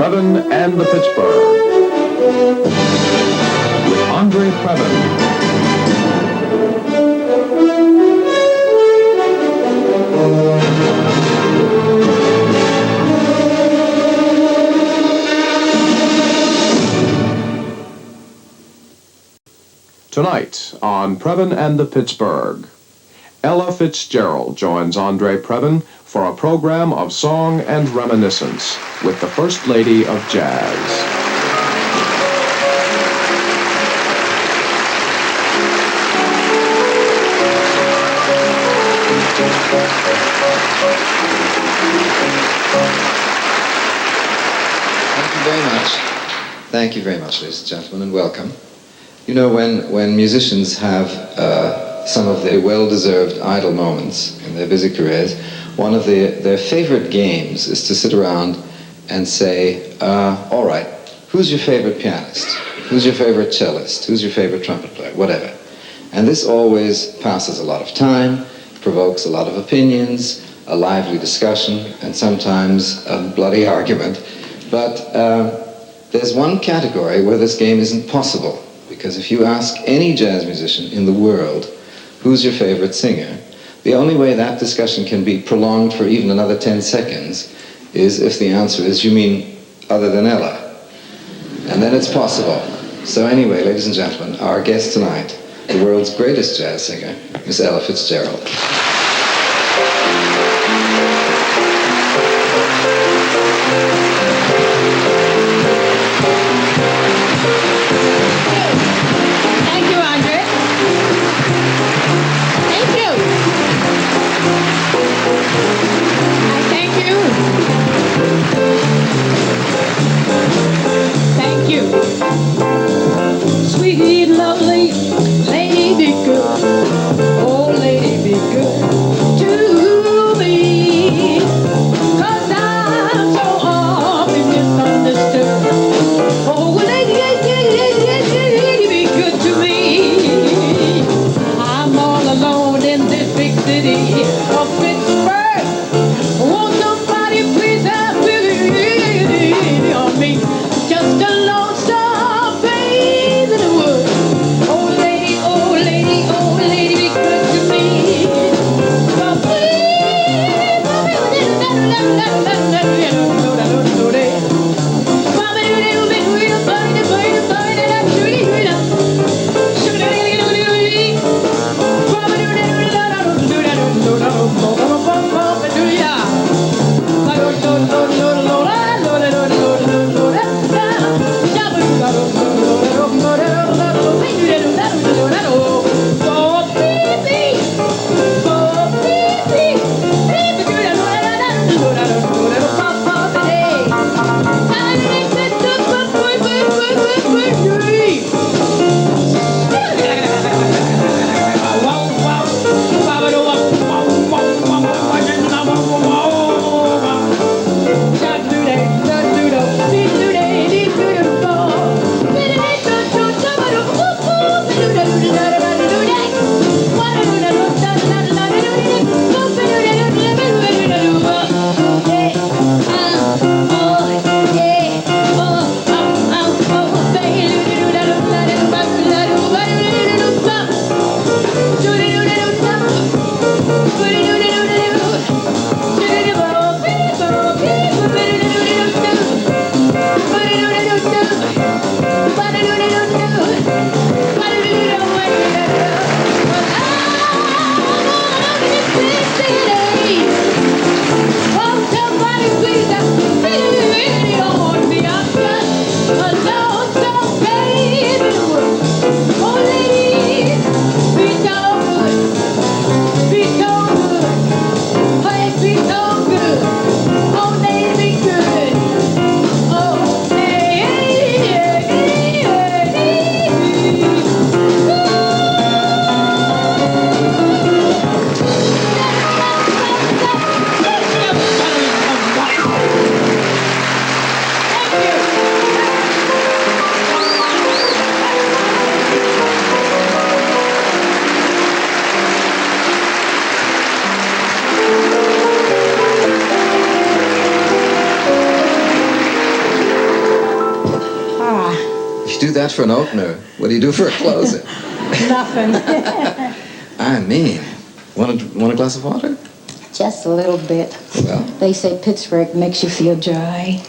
Previn and the Pittsburgh with André Previn. Tonight on Previn and the Pittsburgh, Ella Fitzgerald joins André Previn for a program of song and reminiscence with the First Lady of Jazz. Thank you very much. Thank you very much, ladies and gentlemen, and welcome. You know, when musicians have some of their well-deserved idle moments in their busy careers, one of their favorite games is to sit around and say, all right, who's your favorite pianist? Who's your favorite cellist? Who's your favorite trumpet player? Whatever. And this always passes a lot of time, provokes a lot of opinions, a lively discussion, and sometimes a bloody argument. But there's one category where this game isn't possible. Because if you ask any jazz musician in the world, who's your favorite singer, the only way that discussion can be prolonged for even another 10 seconds is if the answer is, you mean other than Ella? And then it's possible. So anyway, ladies and gentlemen, our guest tonight, the world's greatest jazz singer, Miss Ella Fitzgerald. Sweet, lovely lady, be good. Oh, lady, be good. that for an opener. What do you do for a closer? Nothing. I mean, want a glass of water? Just a little bit. Well. They say Pittsburgh makes you feel dry.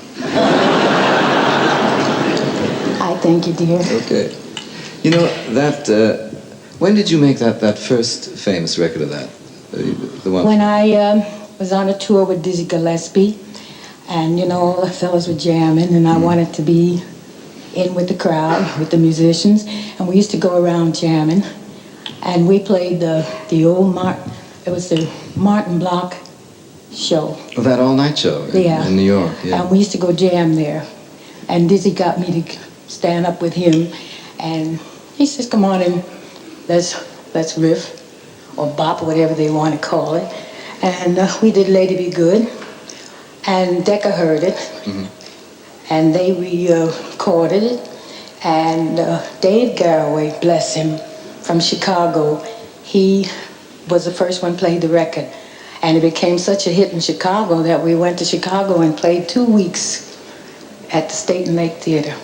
I thank you, dear. Okay. You know, that, when did you make that first famous record of that? The one? When I was on a tour with Dizzy Gillespie, and, you know, all the fellas were jamming, and I wanted to be in with the crowd, with the musicians, and we used to go around jamming, and we played the old it was the Martin Block show. Oh, that all-night show in New York, yeah. And we used to go jam there, and Dizzy got me to stand up with him, and he says, come on in, let's riff, or bop, whatever they want to call it, and we did Lady Be Good, and Decca heard it, and they recorded it, and Dave Garroway, bless him, from Chicago, he was the first one played the record, and it became such a hit in Chicago that we went to Chicago and played 2 weeks at the State and Lake Theater.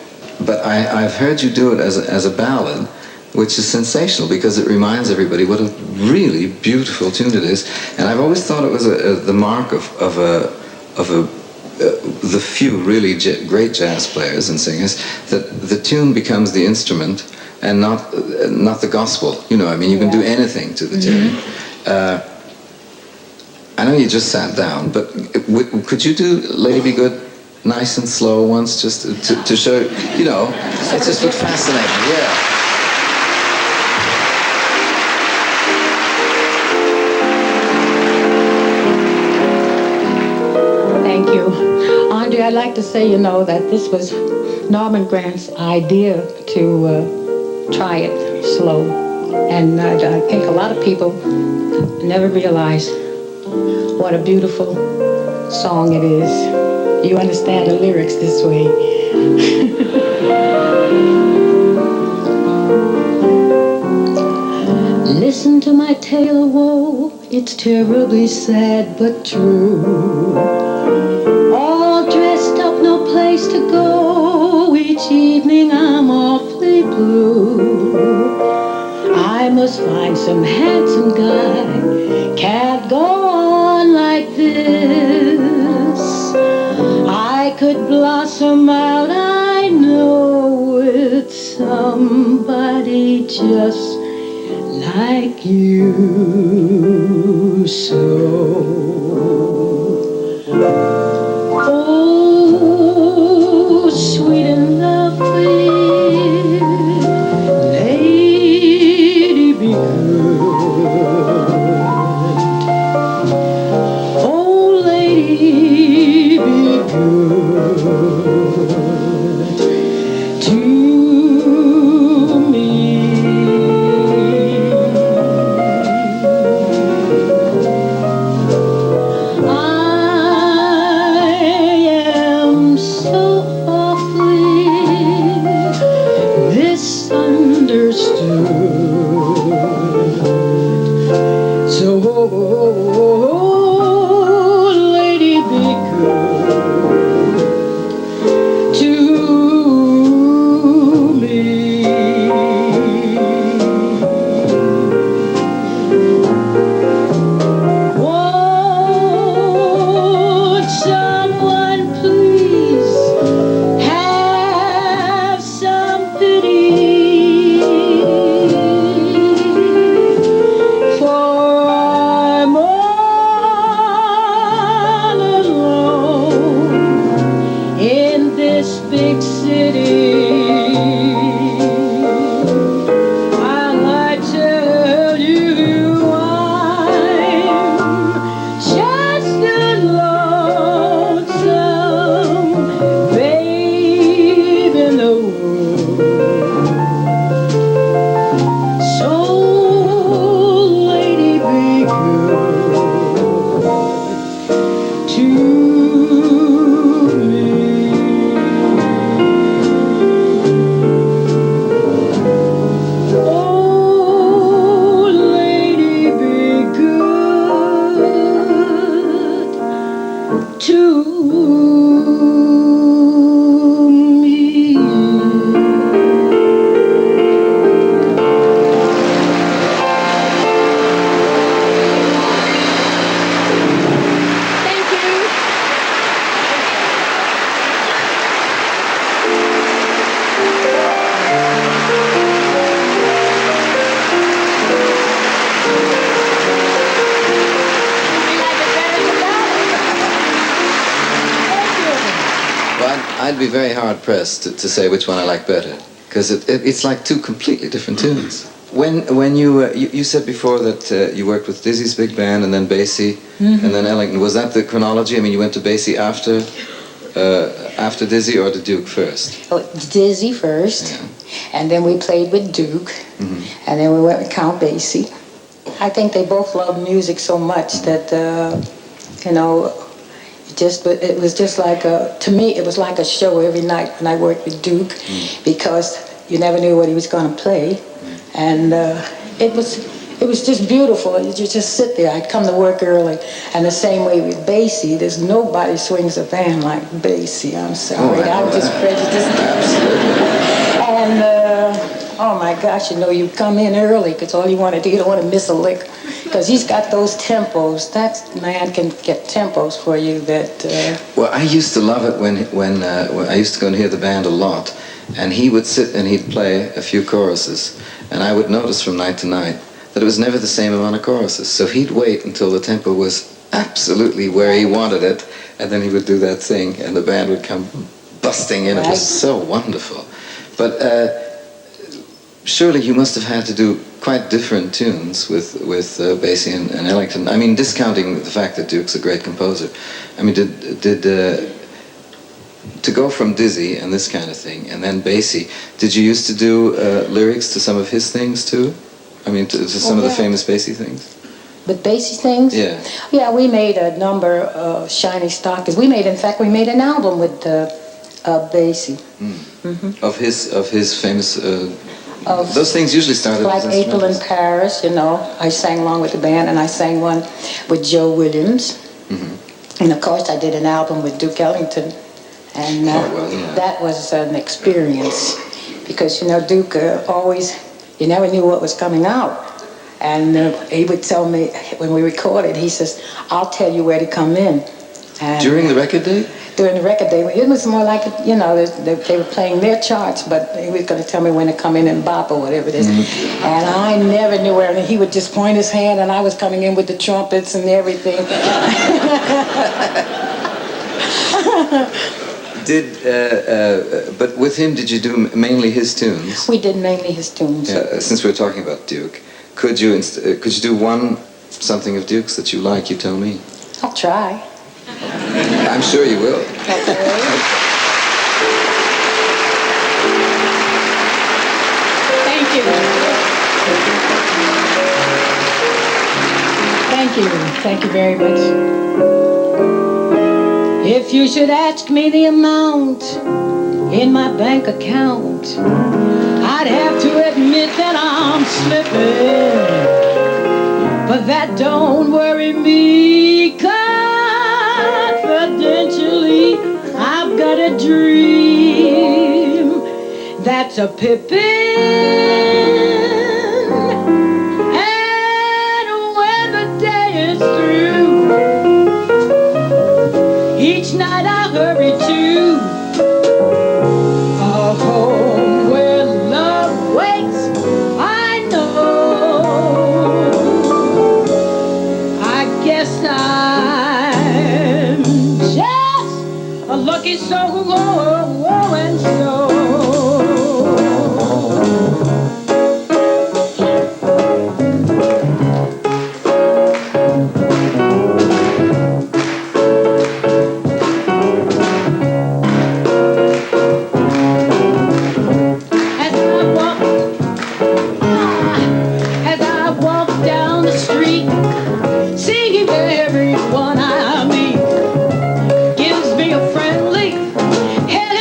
But I've heard you do it as a ballad, which is sensational because it reminds everybody what a really beautiful tune it is. And I've always thought it was the mark of the few really great jazz players and singers, that the tune becomes the instrument and not the gospel. You know, I mean, you can do anything to the tune. I know you just sat down, but could you do Lady Be Good nice and slow once, just to show, you know, it just looked fascinating, yeah. Thank you. André, I'd like to say, you know, that this was Norman Grant's idea to try it slow. And I think a lot of people never realize what a beautiful song it is. You understand the lyrics this way. Listen to my tale of woe, it's terribly sad but true. All dressed up, no place to go, each evening I'm awfully blue. I must find some handsome guy, can't go on like this. I could blossom out, I know, with somebody just like you. So, oh, sweet and lovely lady, be good. Oh, lady, be good to me. I am so awfully misunderstood. So, lady, be good to me. Won't someone please have some pity? For I'm all alone in this big city. I'll I tell you I'm just a lonesome babe in the woods. So, lady, be good to me. Oh, lady, be good to me. I'd be very hard pressed to say which one I like better, because it's like two completely different tunes. When you said before that you worked with Dizzy's big band and then Basie and then Ellington, was that the chronology? I mean, you went to Basie after Dizzy or the Duke first? Oh, Dizzy first, Yeah. and then we played with Duke, and then we went with Count Basie. I think they both loved music so much that, you know, it was just like to me, it was like a show every night when I worked with Duke, because you never knew what he was going to play, and it was just beautiful. You just sit there. I'd come to work early, and the same way with Basie. There's nobody swings a band like Basie. I'm sorry, I'm just prejudiced. And oh my gosh, you know, you come in early because all you want to do, you don't want to miss a lick, because he's got those tempos. That man can get tempos for you that. Well, I used to love it when I used to go and hear the band a lot, and he would sit and he'd play a few choruses, and I would notice from night to night that it was never the same amount of choruses. So he'd wait until the tempo was absolutely where he wanted it, and then he would do that thing, and the band would come busting in. It was so wonderful. But surely you must have had to do quite different tunes with Basie and Ellington. I mean, discounting the fact that Duke's a great composer. I mean, to go from Dizzy and this kind of thing, and then Basie, did you used to do lyrics to some of his things too? I mean, to some of the famous Basie things? With Basie things? Yeah. Yeah, we made a number of Shiny Stockings. We made an album with Basie. Of his famous. Those things usually started like as April in instrumentals. Paris. You know, I sang along with the band, and I sang one with Joe Williams. And of course, I did an album with Duke Ellington, and that was an experience, because you know Duke always. You never knew what was coming out. And he would tell me, when we recorded, he says, I'll tell you where to come in. And During the record day? During the record day. It was more like, you know, they were playing their charts, but he was going to tell me when to come in and bop or whatever it is. And I never knew where. And he would just point his hand, and I was coming in with the trumpets and everything. But with him, did you do mainly his tunes? We did mainly his tunes. Yeah, since we're talking about Duke, could you do something of Duke's that you like? You tell me. I'll try. I'm sure you will. Thank you. Thank you. Thank you very much. If you should ask me the amount in my bank account, I'd have to admit that I'm slipping. But that don't worry me, confidentially, I've got a dream that's a pippin'. And when the day is through, each night I hurry to a home where love waits. I know. I guess I'm just a lucky soul, and so. Everyone I meet gives me a friendly, hello.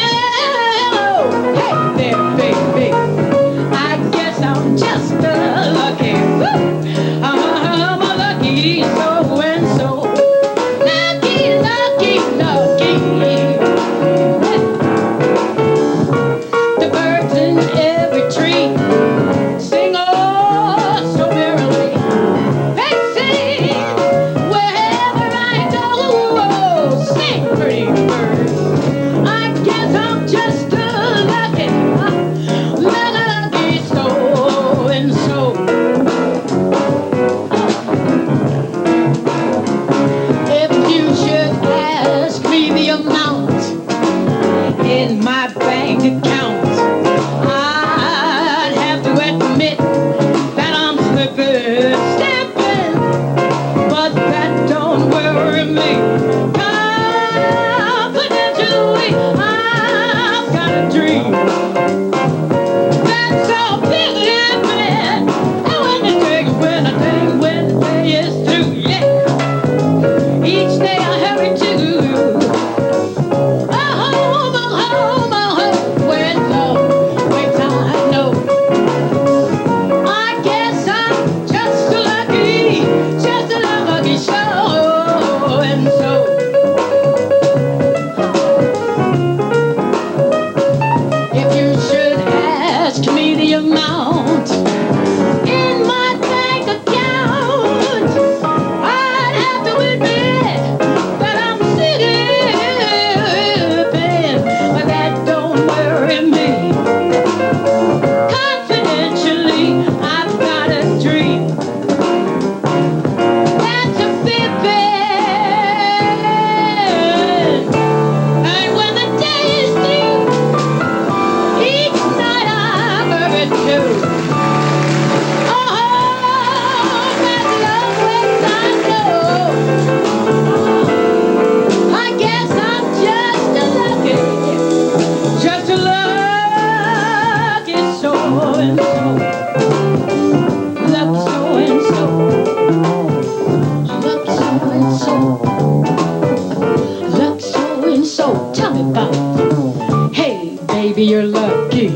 baby, you're lucky.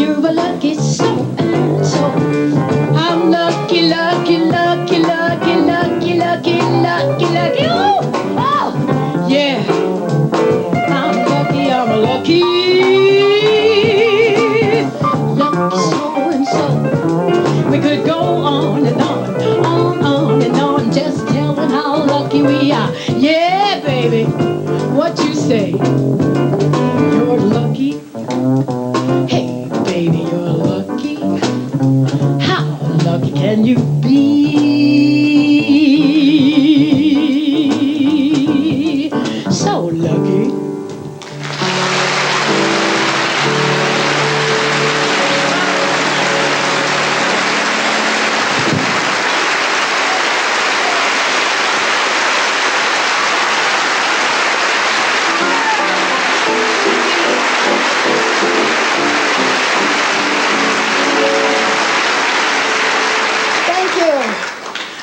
You're a lucky so and so. I'm lucky, lucky, lucky, lucky, lucky, lucky, lucky, lucky. Oh, oh, yeah. I'm lucky, I'm lucky. Lucky so and so. We could go on and on and on, just telling how lucky we are. Yeah, baby, what you say? You're lucky. Hey, baby, you're lucky. How lucky can you be? So lucky.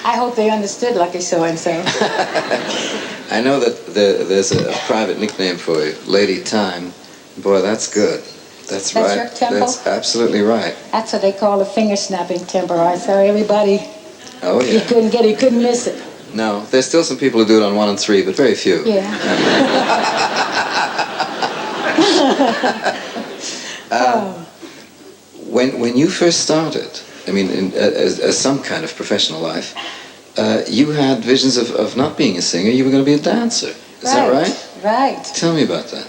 I hope they understood Lucky So-and-so. I know that there's a private nickname for you, Lady Time. Boy, that's good. That's right. Your tempo? That's absolutely right. That's what they call the finger-snapping tempo. I saw everybody. Oh, yeah. You couldn't get it, you couldn't miss it. No, there's still some people who do it on 1 and 3, but very few. Yeah. When you first started, I mean, as some kind of professional life, you had visions of not being a singer. You were going to be a dancer. Is that right? Right. Tell me about that.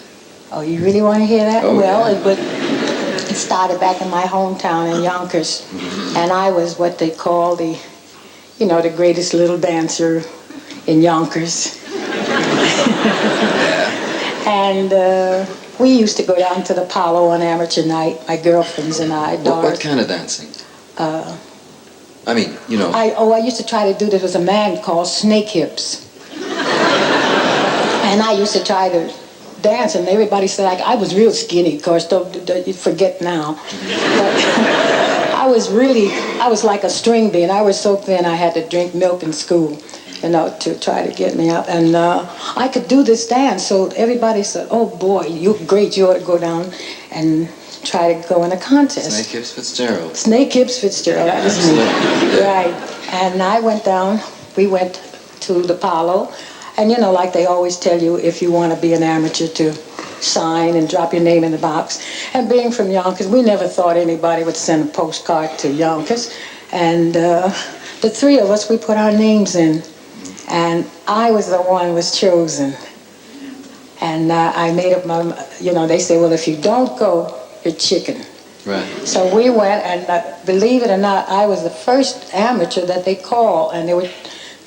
Oh, you really want to hear that? Oh, well, yeah. it started back in my hometown in Yonkers, and I was what they call the greatest little dancer in Yonkers. And we used to go down to the Apollo on amateur night, my girlfriends and I. What kind of dancing? I mean, I used to try to do this with a man called Snake Hips. And I used to try to dance, and everybody said I was real skinny, of course, don't you forget now. But I was like a string bean. I was so thin I had to drink milk in school, to try to get me up. And I could do this dance, so everybody said, oh boy, you're great, you ought to go down and try to go in a contest. Snake Hips Fitzgerald. Snake Hips Fitzgerald, that was me. Yeah. Right. And I went down, we went to the Apollo, and like they always tell you, if you want to be an amateur, to sign and drop your name in the box. And being from Yonkers, we never thought anybody would send a postcard to Yonkers. And the three of us, we put our names in. And I was the one who was chosen. And I made up my, they say, well, if you don't go, you're chicken. Right. So we went, and believe it or not, I was the first amateur that they called. And there were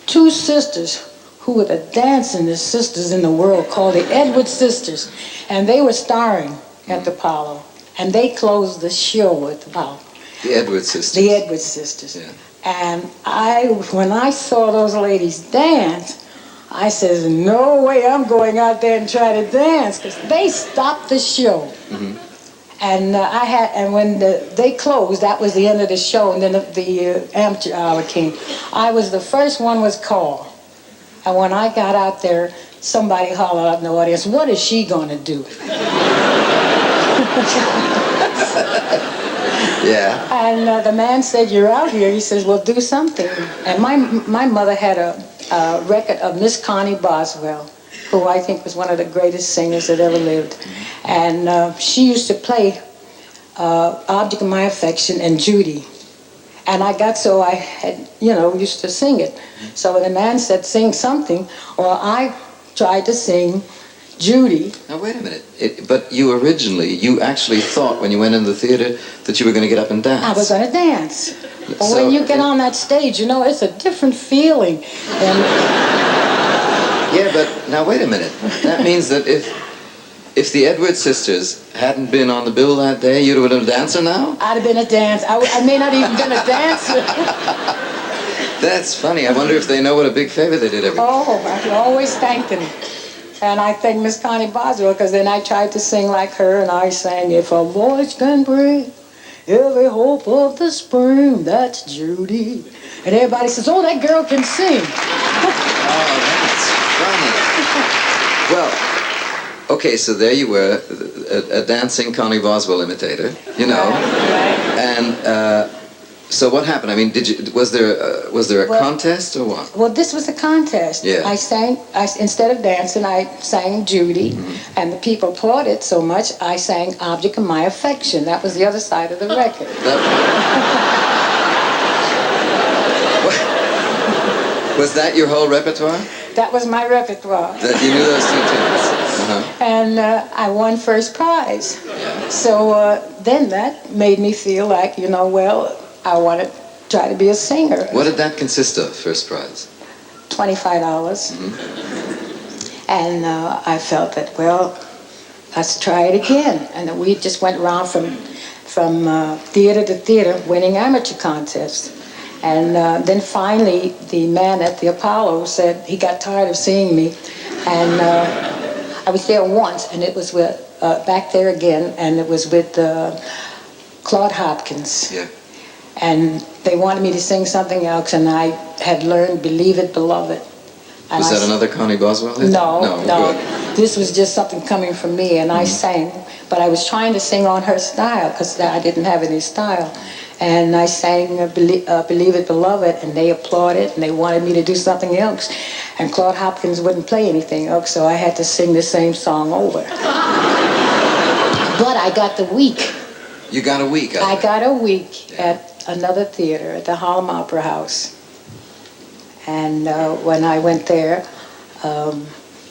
two sisters who were the dancingest sisters in the world, called the Edwards Sisters. And they were starring at the Apollo. And they closed the show at the Apollo. The Edwards Sisters. The Edwards Sisters. Yeah. And when I saw those ladies dance, I said, no way I'm going out there and try to dance, because they stopped the show. Mm-hmm. And when they closed, that was the end of the show, and then the amateur hour came. I was the first one was called. And when I got out there, somebody hollered out in the audience, what is she going to do? Yeah. And the man said, you're out here. He says, well, do something. And my mother had a record of Miss Connie Boswell, who I think was one of the greatest singers that ever lived. And she used to play Object of My Affection and Judy. And I got so I had, used to sing it. So the man said, sing something. Or I tried to sing Judy. Now, wait a minute. But you actually thought when you went in the theater that you were going to get up and dance. I was going to dance. But when you get on that stage, it's a different feeling. Yeah, but now wait a minute. That means that if the Edwards Sisters hadn't been on the bill that day, you'd have been a dancer now? I'd have been a dancer. I may not even been a dancer. That's funny. I wonder if they know what a big favor they did everybody. Oh, I always thank them. And I thank Miss Connie Boswell, because then I tried to sing like her, and I sang, if a voice can bring every hope of the spring, that's Judy. And everybody says, oh, that girl can sing. Oh, that's funny. Well, Okay, so there you were, a dancing Connie Boswell imitator, you know. Right. And so what happened? I mean, was there a contest or what? Well, this was a contest. Yeah. Instead of dancing, I sang Judy, and the people applauded so much, I sang Object of My Affection. That was the other side of the record. Was that your whole repertoire? That was my repertoire. That you knew those two tunes? Uh-huh. And I won first prize. Yeah. So then that made me feel like, well, I want to try to be a singer. What did that consist of, first prize? $25. And I felt that, well, let's try it again. And we just went around from theater to theater winning amateur contests. And then finally, the man at the Apollo said he got tired of seeing me. And I was there once, and it was with, back there again, and it was with Claude Hopkins. Yeah. And they wanted me to sing something else, and I had learned Believe It, Beloved. And was that another Connie Boswell hit? No. Good. This was just something coming from me, and I sang. But I was trying to sing on her style, because I didn't have any style. And I sang Believe It, Beloved, and they applauded, and they wanted me to do something else. And Claude Hopkins wouldn't play anything else, so I had to sing the same song over. But I got the week. You got a week out of it. I got a week at another theater, at the Harlem Opera House. And when I went there,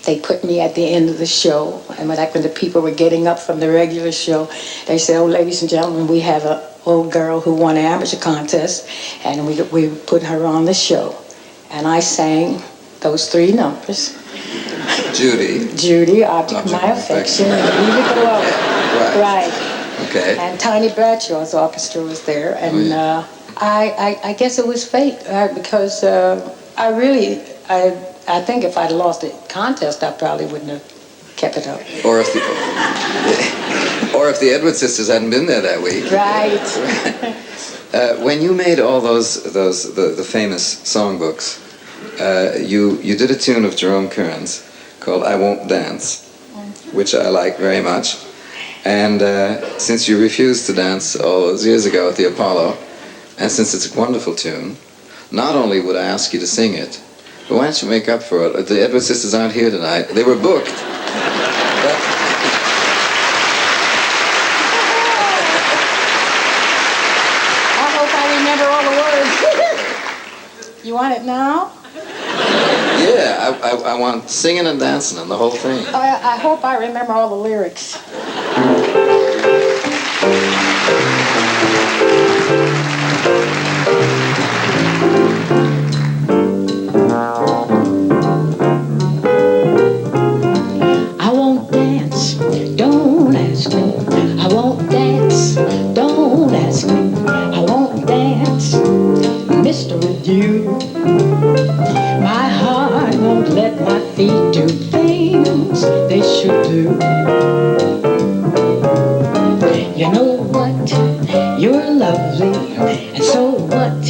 they put me at the end of the show. And when the people were getting up from the regular show, they said, "Oh, ladies and gentlemen, we have an old girl who won an amateur contest, and we put her on the show." And I sang those three numbers. Judy, Object of My Affection, and Believe It, Beloved. Right. Okay. And Tiny Bradshaw's orchestra was there, and I guess it was fate, because I think if I'd lost the contest, I probably wouldn't have kept it up. Or if the Edwards sisters hadn't been there that week. Right. When you made all the famous songbooks, you did a tune of Jerome Kern's called "I Won't Dance," which I like very much. And since you refused to dance all those years ago at the Apollo, and since it's a wonderful tune, not only would I ask you to sing it, but why don't you make up for it? The Edwards sisters aren't here tonight. They were booked. I hope I remember all the words. You want it now? Yeah, I want singing and dancing and the whole thing. I hope I remember all the lyrics. I won't dance, don't ask me. I won't dance, don't ask me. I won't dance, mister, with you. My heart won't let my feet do things they should do. You know what? You're lovely, and so what?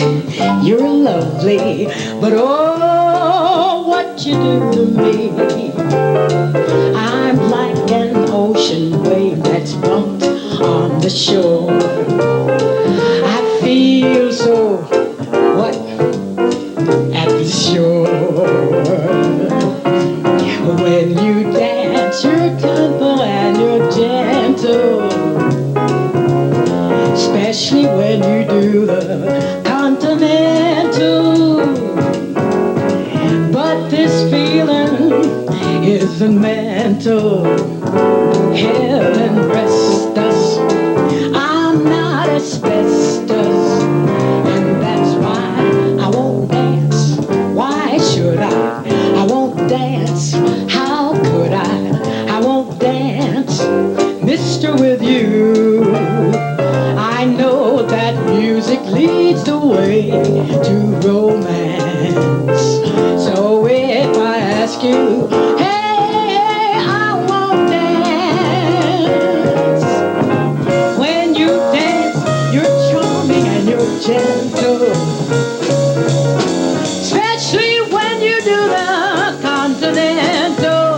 You're lovely, but oh, what you do to me. I'm like an ocean wave that's bumped on the shore. I feel so, what? At the shore. When you dance, you're simple and you're gentle, especially when you do the continental. But this feeling isn't mental. Heaven rest us, I'm not asbestos, and that's why I won't dance. Why should I? I won't dance. How could I? I won't dance, mister, with you. I know that music leads the way to romance. So if I ask you, hey, I won't dance. When you dance, you're charming and you're gentle, especially when you do the continental.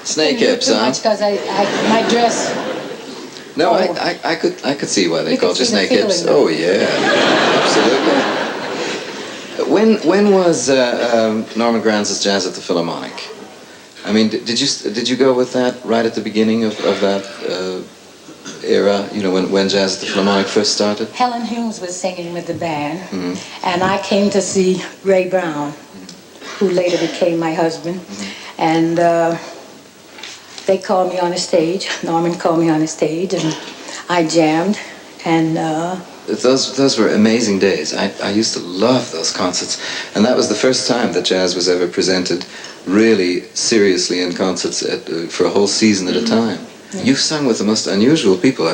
Snake Too hips, huh? much because my dress. No, Oh. I could see why they You called could you see the snake hips. feeling, Oh yeah, absolutely. When was Norman Granz's Jazz at the Philharmonic? I mean, did you go with that right at the beginning of that era? You know, when Jazz at the Philharmonic first started. Helen Humes was singing with the band, Mm-hmm. and I came to see Ray Brown, who later became my husband, and they called me on the stage. Norman called me on the stage, and I jammed, and Those were amazing days. I used to love those concerts, and that was the first time that jazz was ever presented really seriously in concerts for a whole season at a time. You've sung with the most unusual people.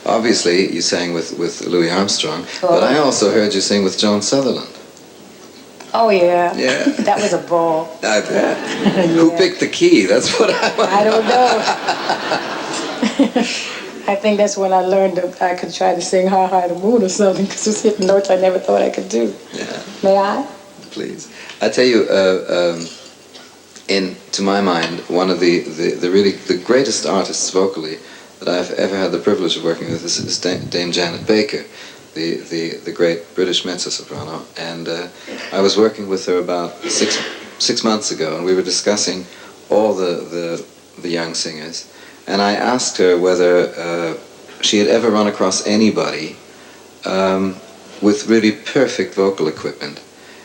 Obviously, you sang with Louis Armstrong, but I also heard you sing with Joan Sutherland. oh yeah, Yeah. that was a ball. I bet. Who picked the key? That's what I want. I don't know. I think that's when I learned that I could try to sing "High, High the Moon" or something, because it was hitting notes I never thought I could do. Yeah. May I? Please. I tell you, to my mind, one of the really the greatest artists vocally that I've ever had the privilege of working with is Dame Janet Baker, the great British mezzo-soprano. And I was working with her about six months ago, and we were discussing all the young singers. And I asked her whether she had ever run across anybody with really perfect vocal equipment.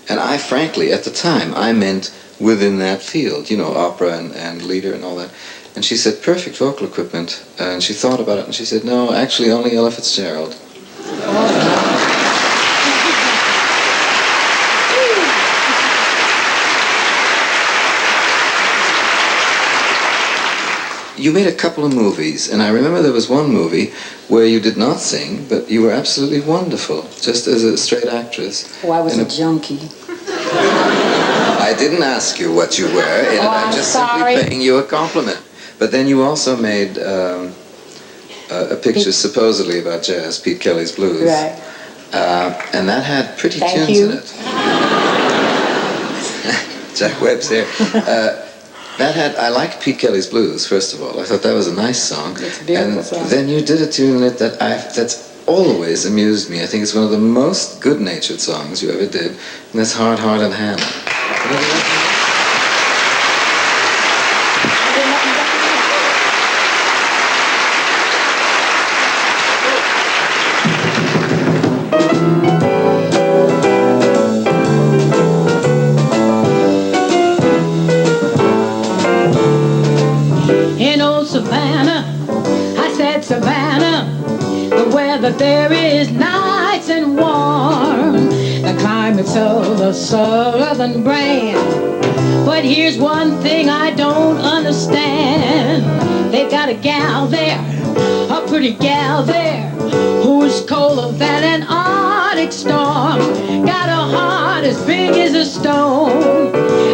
And I frankly, at the time, I meant within that field, you know, opera and leader and all that. And she said, perfect vocal equipment. And she thought about it and she said, no, actually only Ella Fitzgerald. You made a couple of movies, and I remember there was one movie where you did not sing, but you were absolutely wonderful, just as a straight actress. Oh, I was a junkie. I didn't ask you what you were, and I'm just simply paying you a compliment. But then you also made a picture supposedly about jazz, Pete Kelly's Blues. Right. And that had pretty Thank tunes you. in it. Jack Webb's here. I liked Pete Kelly's Blues, first of all. I thought that was a nice song. It's a beautiful and song. Then you did a tune in it that's always amused me. I think it's one of the most good-natured songs you ever did, and that's Hard Hearted Hannah. In old Savannah, I said Savannah, the weather there is nice and warm, the climate's of the southern brand. But here's one thing I don't understand. They've got a gal there, a pretty gal there, who's colder than an Arctic storm. Got a heart as big as a stone.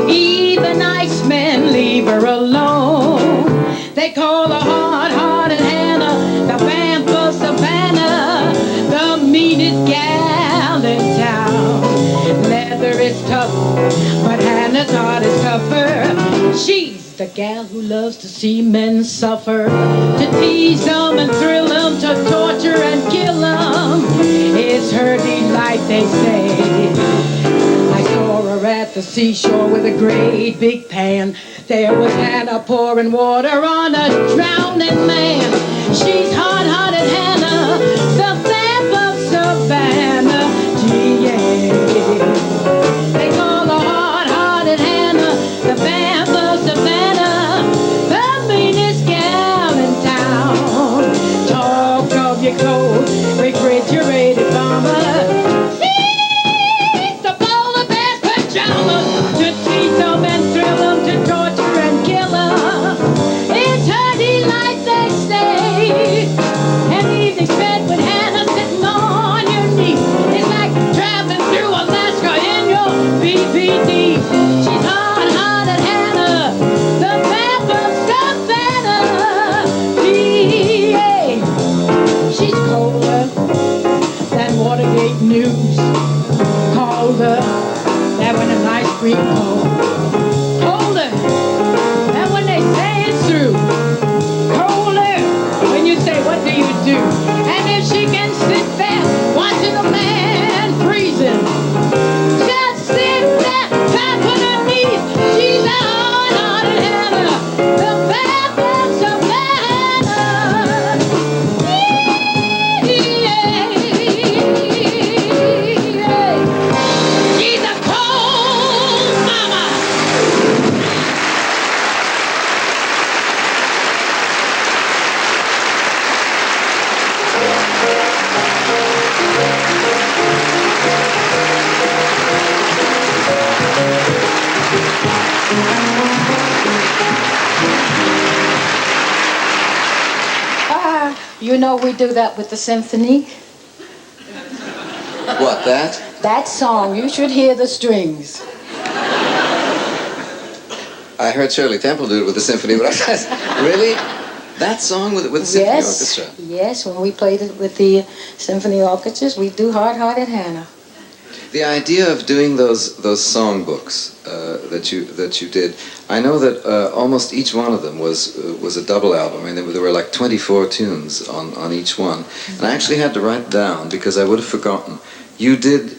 Even icemen leave her alone. They call her hard-hearted Hannah, the vamp of Savannah, the meanest gal in town. Leather is tough, but Hannah's heart is tougher. She's the gal who loves to see men suffer, to tease them and thrill them, to torture and kill them. It's her delight, they say. I saw her at the seashore with a great big pan. There was Hannah pouring water on a drowning man. She's hard-hearted Hannah, the vamp of Savannah. G.A. They call her hard-hearted Hannah, the vamp of Savannah, the meanest gal in town. Talk of your clothes, refrigerated bomber. She's the polar bear's pajamas, to tease them and thrill them, to torture and kill them. It's her delight, they say. And evening You know we do that with the symphony. What, that? That song, you should hear the strings. I heard Shirley Temple do it with the symphony, but I said, really? That song with the symphony orchestra? Yes, when we played it with the symphony orchestras, we do Hard-Hearted Hannah. The idea of doing those songbooks that you did, I know that almost each one of them was a double album. I mean, there were like 24 tunes on each one, and I actually had to write it down because I would have forgotten. You did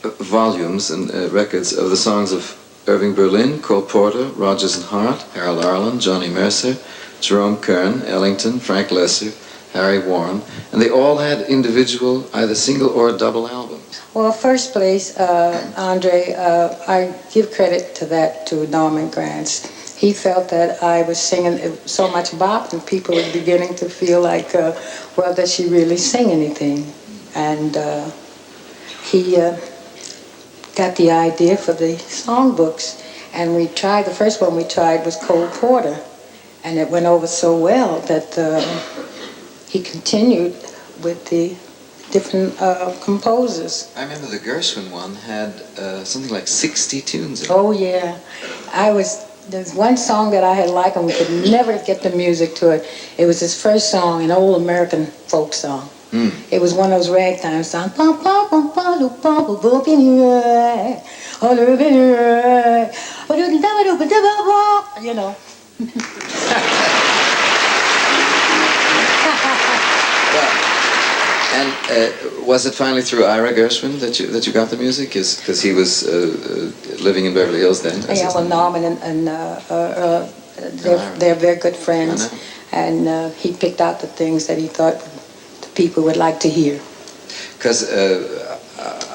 volumes and records of the songs of Irving Berlin, Cole Porter, Rodgers and Hart, Harold Arlen, Johnny Mercer, Jerome Kern, Ellington, Frank Lesser, Harry Warren, and they all had individual, either single or double albums. Well, first place, André, I give credit to that to Norman Granz. He felt that I was singing so much bop, and people were beginning to feel like, well, does she really sing anything? And he got the idea for the songbooks, and we tried. The first one we tried was Cole Porter, and it went over so well that he continued with the different composers. I remember the Gershwin one had something like 60 tunes in it. Oh yeah, there's one song that I had liked, and we could never get the music to it. It was his first song, an old American folk song. It was one of those ragtime songs. You know. And was it finally through Ira Gershwin that you got the music? Because he was living in Beverly Hills then. Yeah, well, Norman and they're very good friends, and he picked out the things that he thought the people would like to hear. Because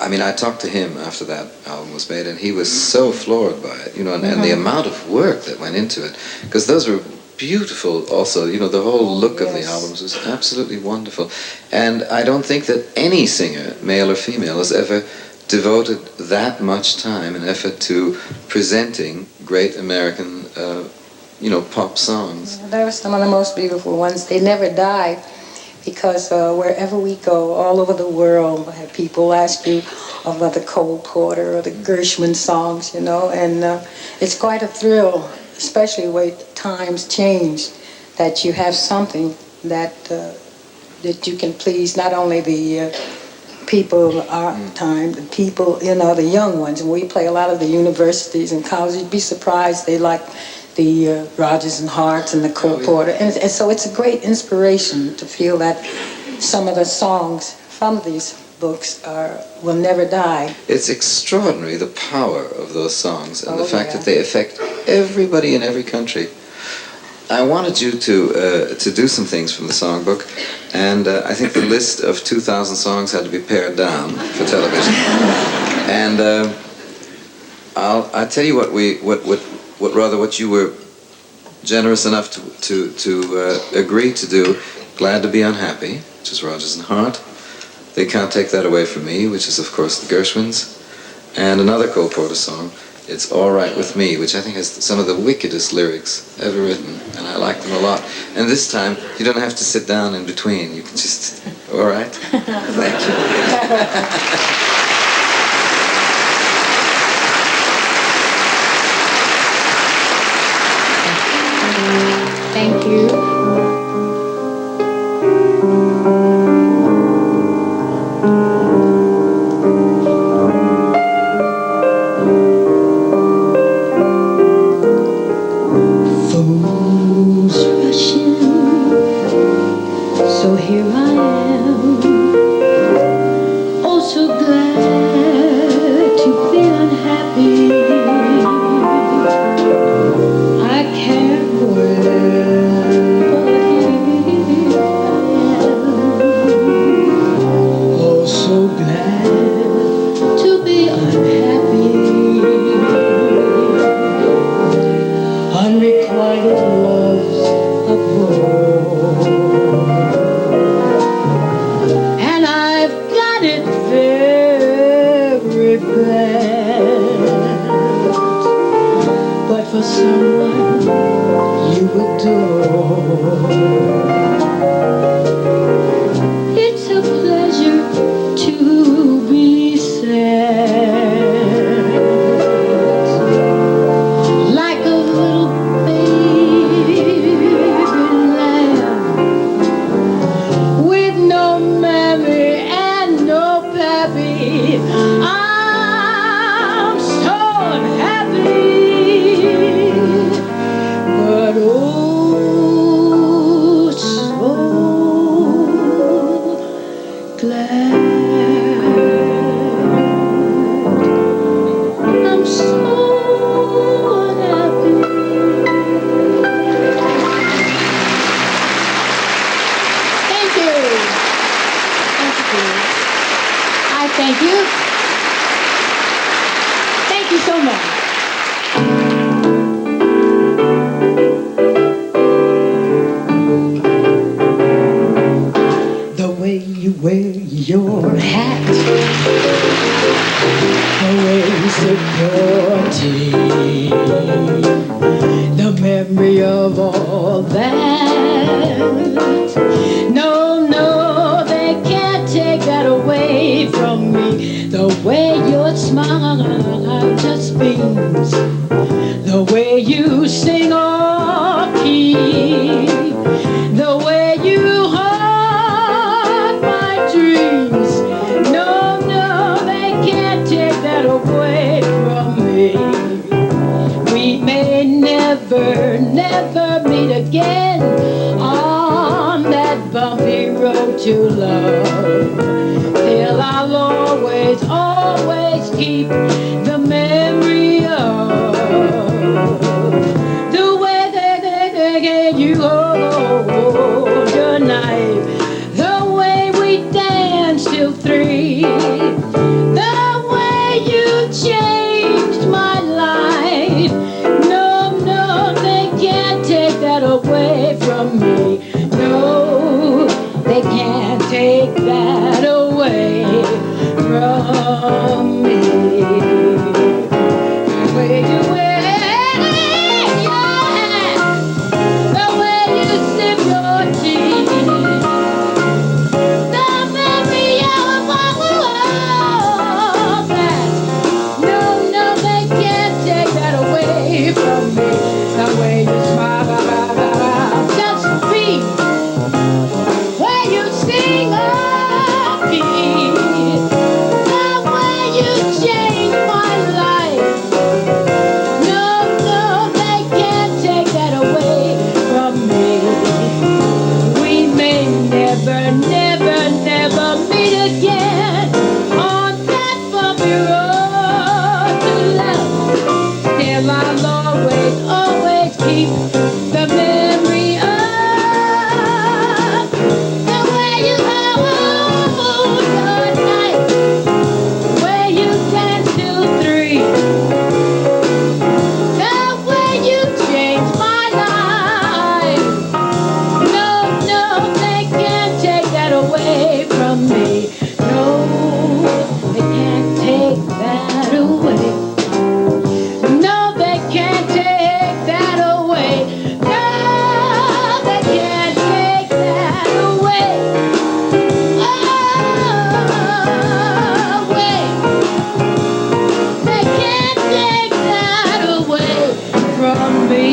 I mean, I talked to him after that album was made, and he was so floored by it, you know, and the amount of work that went into it. Because those were beautiful also, you know, the whole look of the albums was absolutely wonderful. And I don't think that any singer, male or female, has ever devoted that much time and effort to presenting great American, pop songs. They were some of the most beautiful ones. They never die, because wherever we go, all over the world, people ask you about the Cole Porter or the Gershwin songs, you know, and it's quite a thrill, especially where times change, that you have something that you can please not only the people of our time, the people, you know, the young ones. And we play a lot of the universities and colleges. You'd be surprised they like the Rodgers and Harts and the Cole Porter. And so it's a great inspiration to feel that some of the songs from these books will never die. It's extraordinary, the power of those songs and the fact that they affect everybody in every country. I wanted you to do some things from the songbook, and I think the list of 2,000 songs had to be pared down for television. And I'll tell you what you were generous enough to agree to do. Glad to Be Unhappy, which is Rodgers and Hart. They Can't Take That Away From Me, which is of course the Gershwins, and another Cole Porter song, It's All Right With Me, which I think has some of the wickedest lyrics ever written, and I like them a lot. And this time, you don't have to sit down in between. You can just, all right? Thank you. Thank you. door. It's a pleasure to be sad, like a little baby lamb, with no mammy and no pappy. I'm so unhappy, but oh, so glad. I'm so unhappy. Thank you. Thank you. I thank you. Thank you so much. The way you wear your hat, the way you sip your tea, the memory of all that. No, no, they can't take that away from me. The way your smile just beams, the way you sing off key, the way you haunt my dreams. No, no, they can't take that away from me. We may never, never meet again on that bumpy road to love. Still, I'll always, always keep the memory of the way that you hold your knife, the way we danced till 3, the way you changed my life. No, no, they can't take that away from me. No, they can't take that away from me. The way you wear your hat, the way you sip your tea, the memory of all that. No, no, they can't take that away from me. The way you smile, just be where you sing a key, the way you change my life. No, no, they can't take that away from me. We may never, never, never meet again on that bumpy road to love. Still, I'll always, always keep the memory of the way you hold your knife, the way you dance till 3, the way you changed my life. No, no, they can't take that away from me. No, they can't take that away. No, they can't take that away. No, they can't take that away. Away. They can't take that away from me.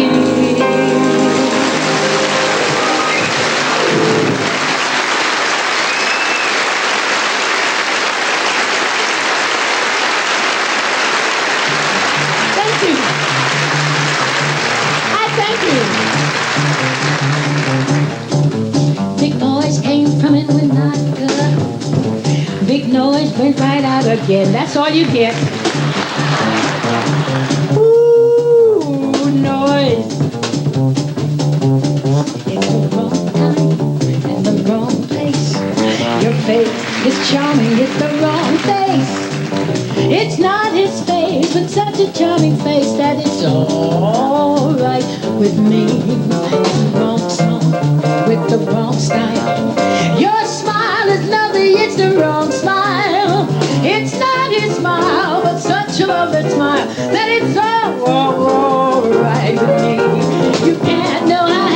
Thank you. I thank you. Big noise came from it when I got. Big noise went right out again. That's all you get. Ooh, noise. It's the wrong time and the wrong place. Your face is charming, it's the wrong face. It's not his face, but such a charming face that it's alright with me. It's the wrong song with the wrong style. Your smile is lovely, it's the wrong smile. It's not his smile, but such a lovely smile that it's alright with me. You can't know how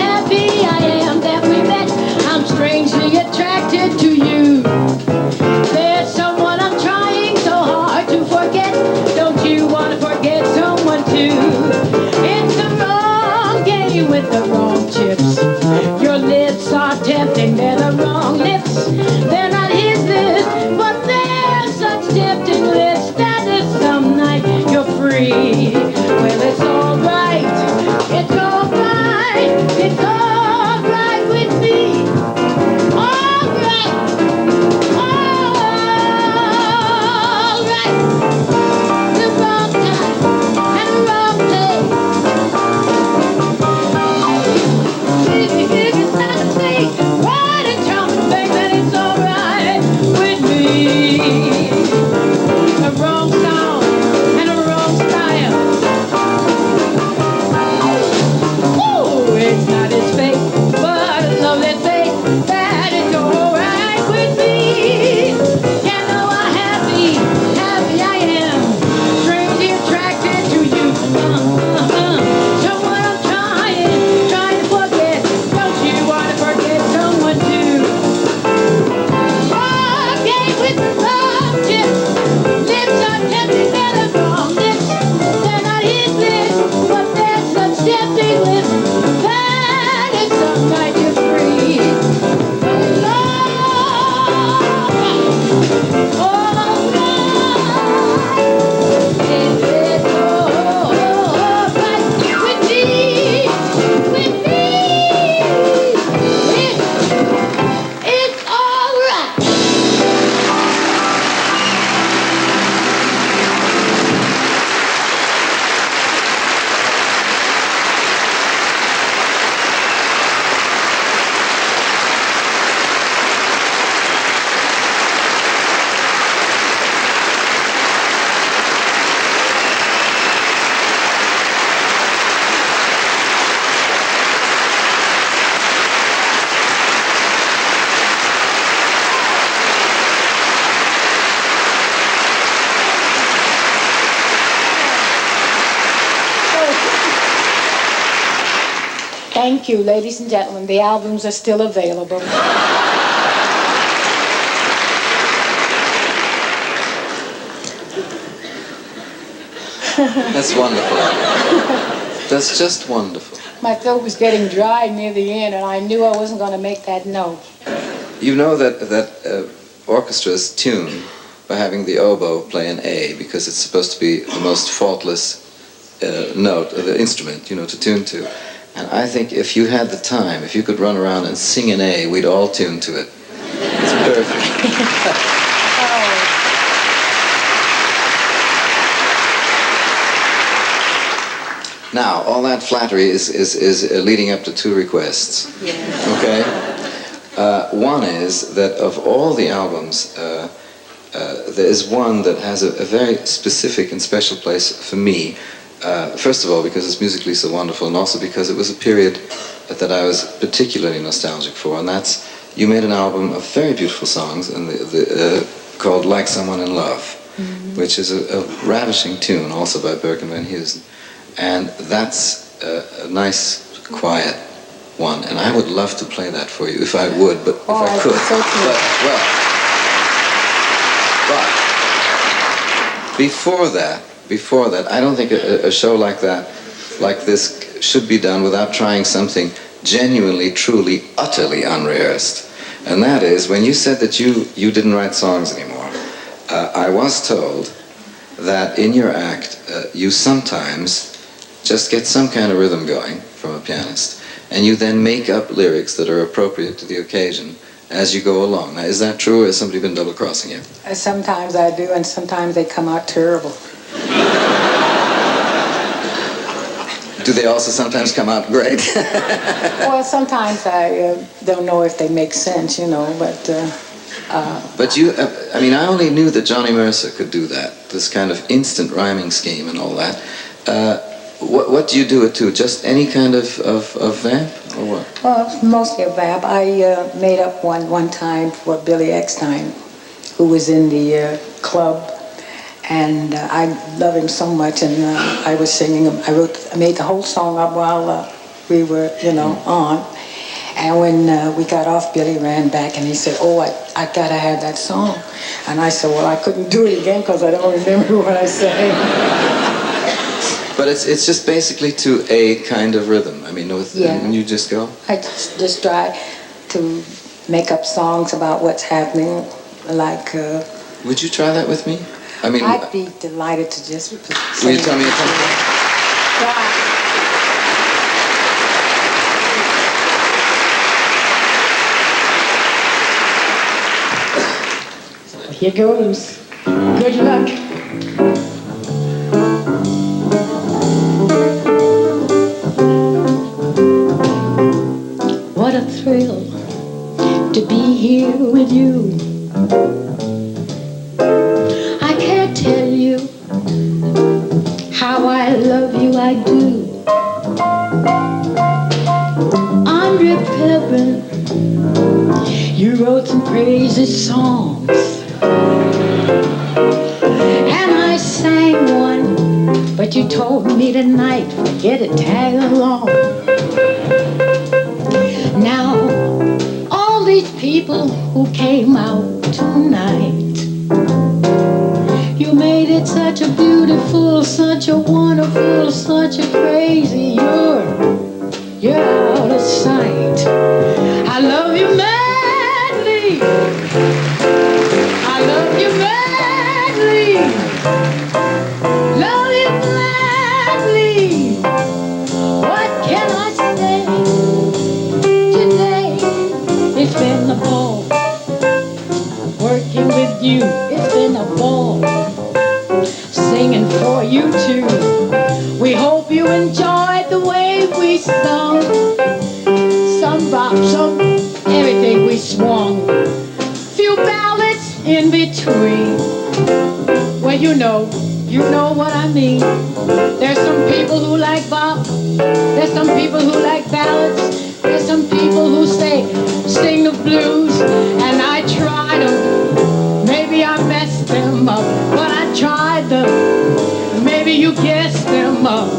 Thank you, ladies and gentlemen. The albums are still available. That's wonderful. That's just wonderful. My throat was getting dry near the end, and I knew I wasn't going to make that note. You know that orchestras tune by having the oboe play an A because it's supposed to be the most faultless note of the instrument, to tune to. And I think if you had the time, if you could run around and sing an A, we'd all tune to it. It's perfect. Now, all that flattery is leading up to two requests. Yes. Okay? One is that of all the albums, there is one that has a very specific and special place for me. First of all, because it's musically so wonderful, and also because it was a period that I was particularly nostalgic for, and that's, you made an album of very beautiful songs and called Like Someone in Love, which is a ravishing tune, also by Burke and Van Heusen. And that's a nice, quiet one, and I would love to play that for you if I would, but if I could. So But before that, I don't think a show like this, should be done without trying something genuinely, truly, utterly unrehearsed. And that is, when you said that you didn't write songs anymore, I was told that in your act, you sometimes just get some kind of rhythm going from a pianist, and you then make up lyrics that are appropriate to the occasion as you go along. Now, is that true, or has somebody been double-crossing you? Sometimes I do, and sometimes they come out terrible. Do they also sometimes come out great? Well, sometimes I don't know if they make sense, but... But you, I only knew that Johnny Mercer could do that, this kind of instant rhyming scheme and all that. What do you do it to? Just any kind of vamp, or what? Well, mostly a vamp. I made up one time for Billy Eckstein, who was in the club, and I love him so much, and I was singing him. I made the whole song up while we were, on. And when we got off, Billy ran back and he said, "Oh, I gotta have that song." And I said, "Well, I couldn't do it again because I don't remember what I sang." But it's just basically to a kind of rhythm. When you just go? I just try to make up songs about what's happening, like... Would you try that with me? I'd be delighted to just... Will you tell me a tempo? Here goes. Good luck. What a thrill to be here with you. I can't tell you how I love you, I do. André Previn, you wrote some praises songs, and I sang one, but you told me tonight, forget it, tag along. Now, all these people who came out tonight, you made it such a beautiful, such a wonderful, such a crazy, you're out of sight. I love you madly, I love you madly, love you gladly. What can I say? Today, it's been a ball. Working with you, it's been a ball. Singing for you too. We hope you enjoyed the way we sung. Some bop, some everything we swung. Few ballads in between. Well, you know what I mean. There's some people who like bop. There's some people who like ballads. There's some people who sing the blues. And I try to, maybe I messed them up, but I tried them. Maybe you guessed them up,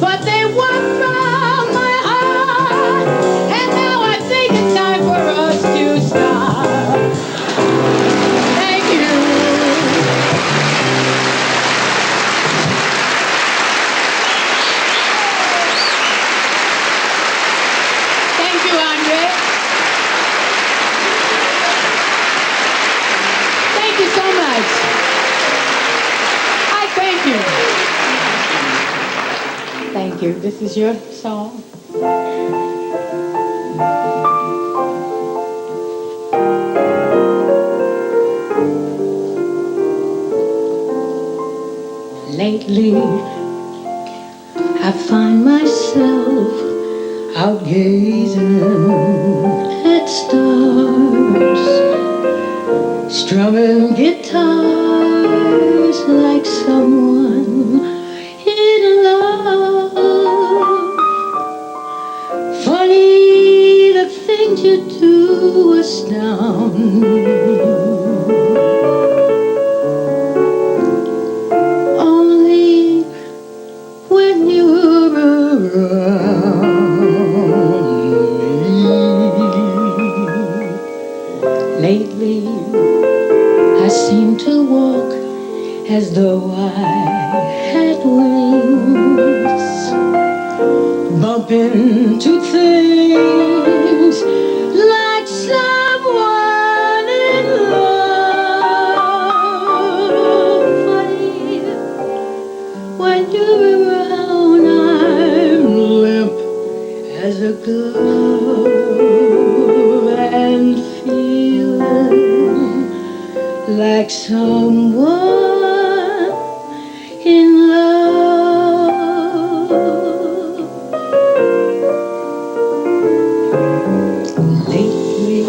but they were from my heart. you. This is your song. Lately, I find myself out gazing at stars, strumming guitars like someone in love. Funny, the things you do astound me. Only when you're around me. Lately, I seem to walk as though I had wings, bump into things like someone in love. Funny, when you're around, I'm limp as a glove and feeling like someone in love. Lately,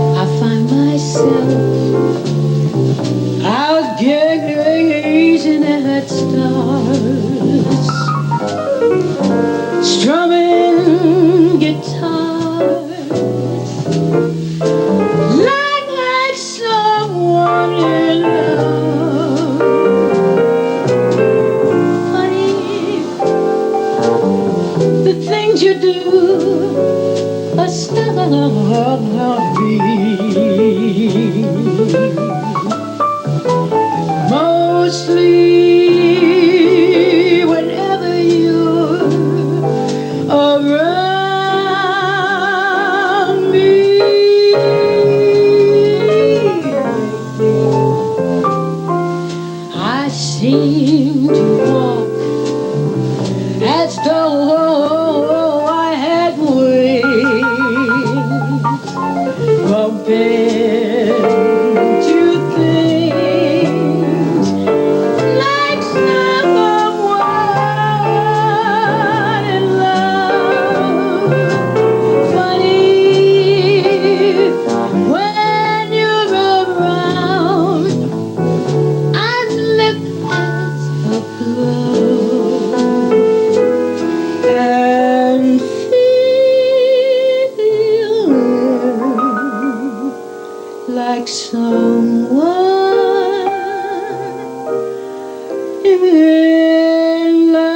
I find myself out gazing at stars, strumming guitars like someone in love. Funny, the things you do astound me. Mostly whenever you're around me. I seem to walk as though I had wings, bumping to things like someone in love. Funny, when you're around, I'm limp as a glove and feeling like someone in love.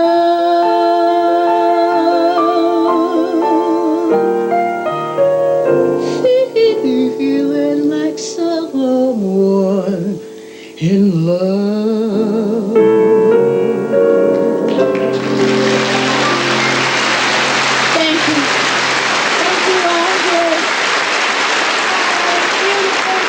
Feeling like someone in love. Thank you. Thank you, André. Beautiful.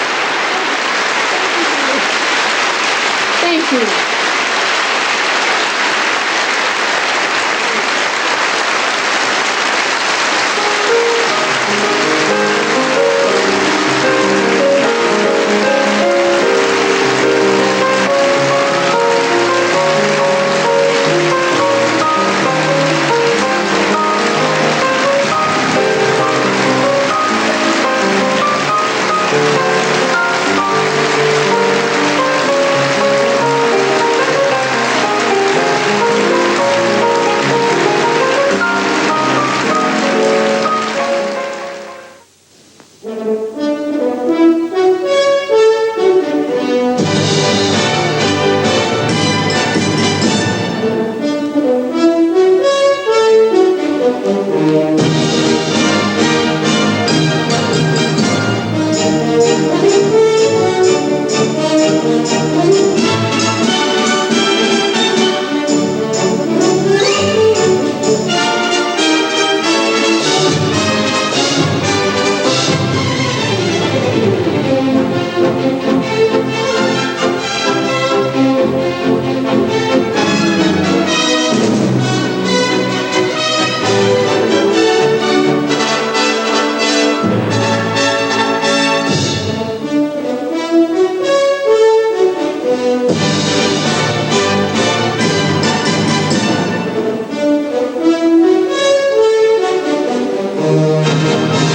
Thank you.